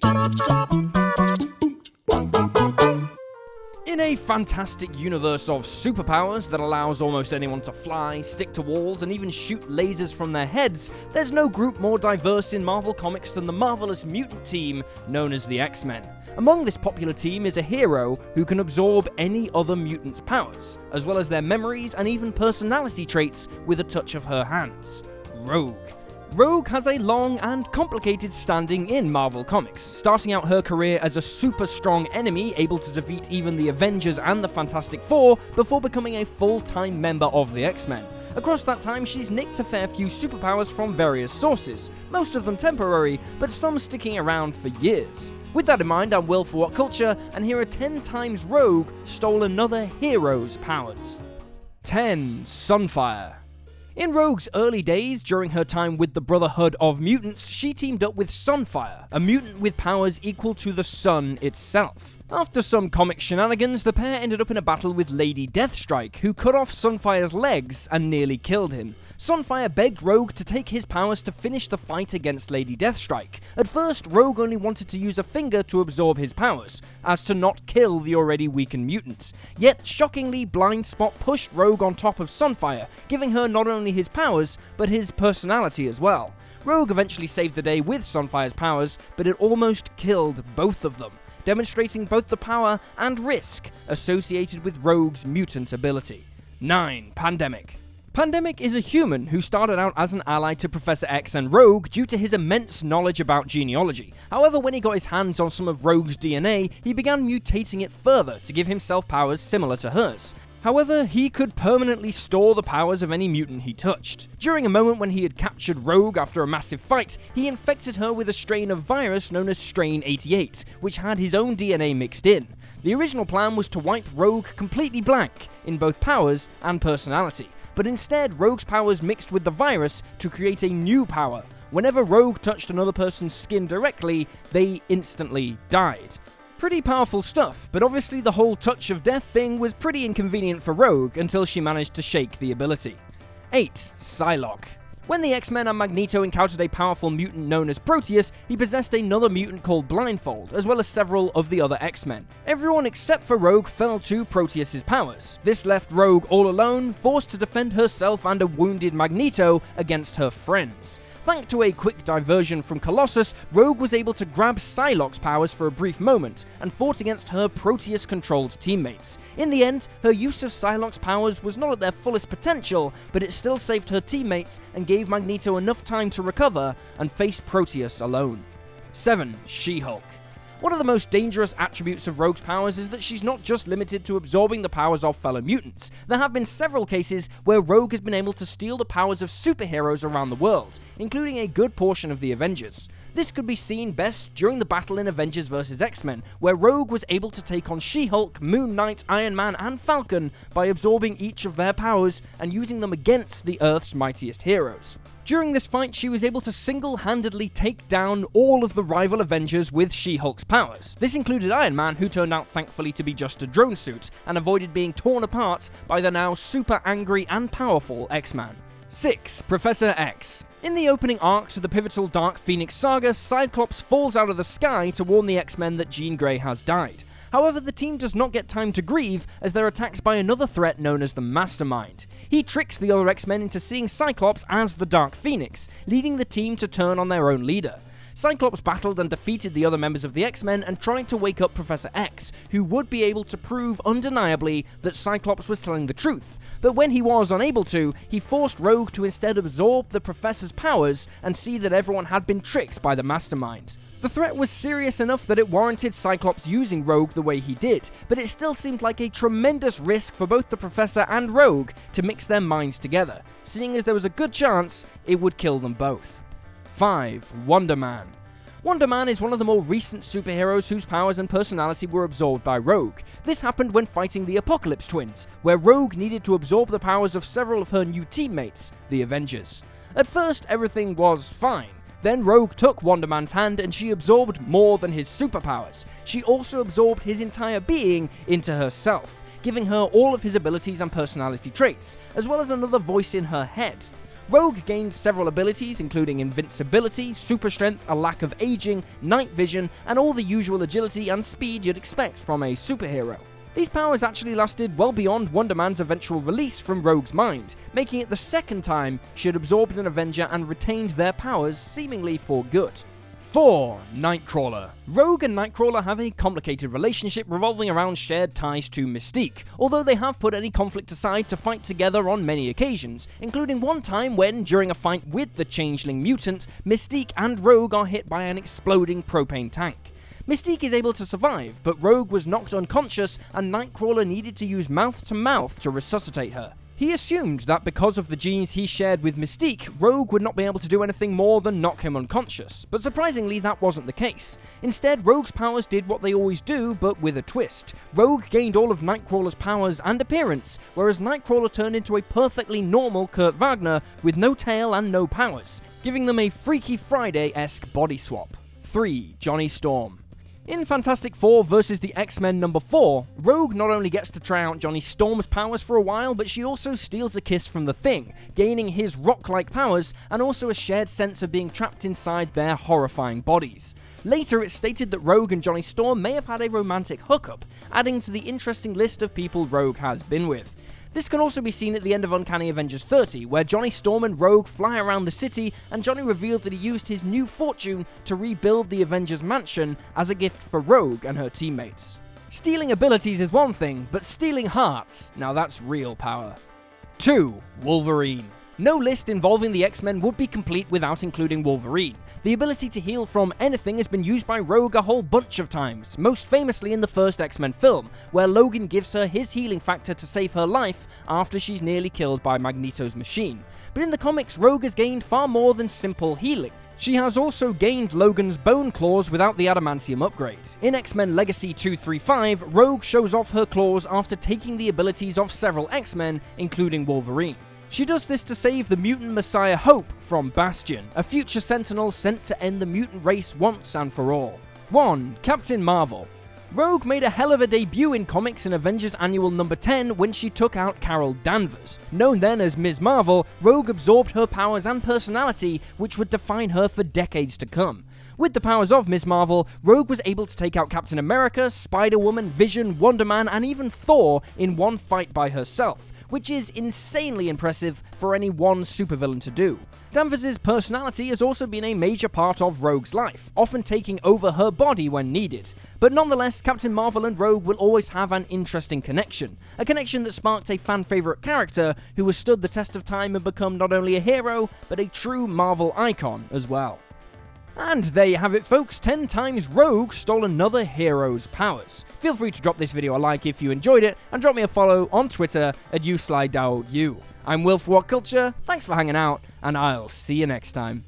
In a fantastic universe of superpowers that allows almost anyone to fly, stick to walls, and even shoot lasers from their heads, there's no group more diverse in Marvel Comics than the marvelous mutant team known as the X-Men. Among this popular team is a hero who can absorb any other mutant's powers, as well as their memories and even personality traits with a touch of her hands: Rogue. Rogue has a long and complicated standing in Marvel Comics, starting out her career as a super strong enemy able to defeat even the Avengers and the Fantastic Four before becoming a full-time member of the X-Men. Across that time, she's nicked a fair few superpowers from various sources, most of them temporary, but some sticking around for years. With that in mind, I'm Will for What Culture, and here are 10 times Rogue stole another hero's powers. 10. Sunfire. In Rogue's early days, during her time with the Brotherhood of Mutants, she teamed up with Sunfire, a mutant with powers equal to the sun itself. After some comic shenanigans, the pair ended up in a battle with Lady Deathstrike, who cut off Sunfire's legs and nearly killed him. Sunfire begged Rogue to take his powers to finish the fight against Lady Deathstrike. At first, Rogue only wanted to use a finger to absorb his powers, as to not kill the already weakened mutant. Yet, shockingly, Blind Spot pushed Rogue on top of Sunfire, giving her not only his powers, but his personality as well. Rogue eventually saved the day with Sunfire's powers, but it almost killed both of them, demonstrating both the power and risk associated with Rogue's mutant ability. 9. Pandemic. Pandemic is a human who started out as an ally to Professor X and Rogue due to his immense knowledge about genealogy. However, when he got his hands on some of Rogue's DNA, he began mutating it further to give himself powers similar to hers. However, he could permanently store the powers of any mutant he touched. During a moment when he had captured Rogue after a massive fight, he infected her with a strain of virus known as Strain 88, which had his own DNA mixed in. The original plan was to wipe Rogue completely blank in both powers and personality, but instead Rogue's powers mixed with the virus to create a new power. Whenever Rogue touched another person's skin directly, they instantly died. Pretty powerful stuff, but obviously the whole touch of death thing was pretty inconvenient for Rogue until she managed to shake the ability. 8. Psylocke. When the X-Men and Magneto encountered a powerful mutant known as Proteus, he possessed another mutant called Blindfold, as well as several of the other X-Men. Everyone except for Rogue fell to Proteus's powers. This left Rogue all alone, forced to defend herself and a wounded Magneto against her friends. Thanks to a quick diversion from Colossus, Rogue was able to grab Psylocke's powers for a brief moment, and fought against her Proteus-controlled teammates. In the end, her use of Psylocke's powers was not at their fullest potential, but it still saved her teammates and gave Magneto enough time to recover and face Proteus alone. 7. She-Hulk. One of the most dangerous attributes of Rogue's powers is that she's not just limited to absorbing the powers of fellow mutants. There have been several cases where Rogue has been able to steal the powers of superheroes around the world, including a good portion of the Avengers. This could be seen best during the battle in Avengers vs. X-Men, where Rogue was able to take on She-Hulk, Moon Knight, Iron Man, and Falcon by absorbing each of their powers and using them against the Earth's mightiest heroes. During this fight, she was able to single-handedly take down all of the rival Avengers with She-Hulk's powers. This included Iron Man, who turned out thankfully to be just a drone suit, and avoided being torn apart by the now super angry and powerful X-Man. 6. Professor X. In the opening arc to the pivotal Dark Phoenix saga, Cyclops falls out of the sky to warn the X-Men that Jean Grey has died. However, the team does not get time to grieve as they're attacked by another threat known as the Mastermind. He tricks the other X-Men into seeing Cyclops as the Dark Phoenix, leading the team to turn on their own leader. Cyclops battled and defeated the other members of the X-Men and tried to wake up Professor X, who would be able to prove undeniably that Cyclops was telling the truth. But when he was unable to, he forced Rogue to instead absorb the Professor's powers and see that everyone had been tricked by the Mastermind. The threat was serious enough that it warranted Cyclops using Rogue the way he did, but it still seemed like a tremendous risk for both the Professor and Rogue to mix their minds together, seeing as there was a good chance it would kill them both. 5. Wonder Man. Wonder Man is one of the more recent superheroes whose powers and personality were absorbed by Rogue. This happened when fighting the Apocalypse Twins, where Rogue needed to absorb the powers of several of her new teammates, the Avengers. At first, everything was fine. Then Rogue took Wonder Man's hand and she absorbed more than his superpowers. She also absorbed his entire being into herself, giving her all of his abilities and personality traits, as well as another voice in her head. Rogue gained several abilities, including invincibility, super strength, a lack of aging, night vision, and all the usual agility and speed you'd expect from a superhero. These powers actually lasted well beyond Wonder Man's eventual release from Rogue's mind, making it the second time she had absorbed an Avenger and retained their powers seemingly for good. 4. Nightcrawler. Rogue and Nightcrawler have a complicated relationship revolving around shared ties to Mystique, although they have put any conflict aside to fight together on many occasions, including one time when, during a fight with the changeling mutant, Mystique and Rogue are hit by an exploding propane tank. Mystique is able to survive, but Rogue was knocked unconscious and Nightcrawler needed to use mouth-to-mouth to resuscitate her. He assumed that because of the genes he shared with Mystique, Rogue would not be able to do anything more than knock him unconscious, but surprisingly that wasn't the case. Instead, Rogue's powers did what they always do, but with a twist. Rogue gained all of Nightcrawler's powers and appearance, whereas Nightcrawler turned into a perfectly normal Kurt Wagner with no tail and no powers, giving them a Freaky Friday-esque body swap. 3. Johnny Storm. In Fantastic Four vs. the X-Men number 4, Rogue not only gets to try out Johnny Storm's powers for a while, but she also steals a kiss from the Thing, gaining his rock-like powers and also a shared sense of being trapped inside their horrifying bodies. Later, it's stated that Rogue and Johnny Storm may have had a romantic hookup, adding to the interesting list of people Rogue has been with. This can also be seen at the end of Uncanny Avengers 30, where Johnny Storm and Rogue fly around the city, and Johnny revealed that he used his new fortune to rebuild the Avengers mansion as a gift for Rogue and her teammates. Stealing abilities is one thing, but stealing hearts, now that's real power. 2. Wolverine. No list involving the X-Men would be complete without including Wolverine. The ability to heal from anything has been used by Rogue a whole bunch of times, most famously in the first X-Men film, where Logan gives her his healing factor to save her life after she's nearly killed by Magneto's machine. But in the comics, Rogue has gained far more than simple healing. She has also gained Logan's bone claws without the adamantium upgrade. In X-Men Legacy 235, Rogue shows off her claws after taking the abilities of several X-Men, including Wolverine. She does this to save the mutant messiah Hope from Bastion, a future Sentinel sent to end the mutant race once and for all. 1. Captain Marvel. Rogue made a hell of a debut in comics in Avengers Annual number 10 when she took out Carol Danvers. Known then as Ms. Marvel, Rogue absorbed her powers and personality, which would define her for decades to come. With the powers of Ms. Marvel, Rogue was able to take out Captain America, Spider-Woman, Vision, Wonder Man, and even Thor in one fight by herself, which is insanely impressive for any one supervillain to do. Danvers' personality has also been a major part of Rogue's life, often taking over her body when needed. But nonetheless, Captain Marvel and Rogue will always have an interesting connection. A connection that sparked a fan-favourite character who has stood the test of time and become not only a hero, but a true Marvel icon as well. And there you have it, folks. 10 times Rogue stole another hero's powers. Feel free to drop this video a like if you enjoyed it, and drop me a follow on Twitter at YouSlyDaoU. I'm Will for What Culture, thanks for hanging out, and I'll see you next time.